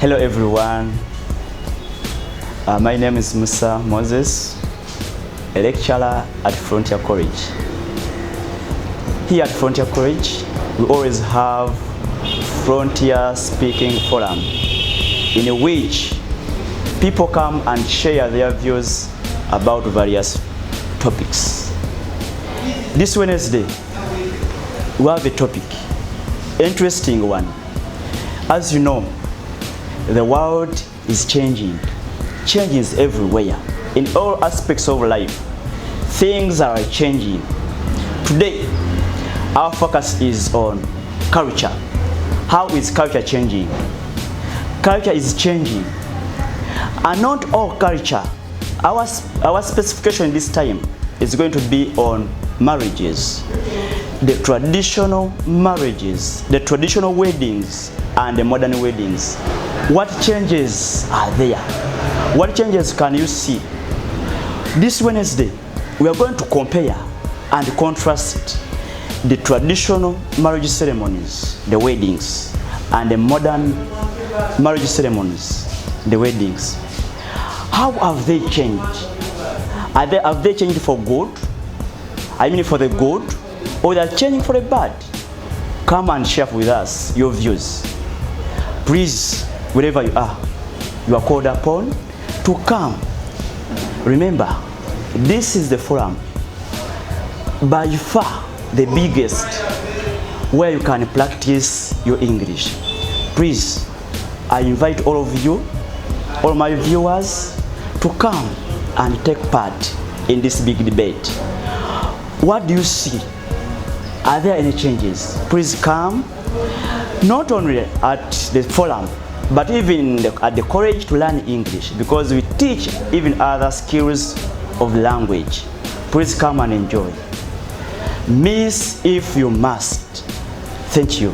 Hello everyone, my name is Musa Moses, a lecturer at Frontier College. Here at Frontier College, we always have Frontier Speaking Forum, in which people come and share their views about various topics. This Wednesday, we have a topic, interesting one. As you know, the world is changing. Change is everywhere. In all aspects of life, things are changing. Today, our focus is on culture. How is culture changing? Culture is changing. And not all culture. Our specification this time is going to be on marriages. The traditional marriages, the traditional weddings, and the modern weddings. What changes are there? What changes can you see? This Wednesday, we are going to compare and contrast the traditional marriage ceremonies, the weddings, and the modern marriage ceremonies, the weddings. How have they changed? Have they changed for good? I mean for the good, or they are changing for the bad? Come and share with us your views. Please, wherever you are called upon to come. Remember, this is the forum, by far the biggest, where you can practice your English. Please, I invite all of you, all my viewers, to come and take part in this big debate. What do you see? Are there any changes? Please come, not only at the forum, but even at the college to learn English, because we teach even other skills of language. Please come and enjoy. Miss if you must. Thank you.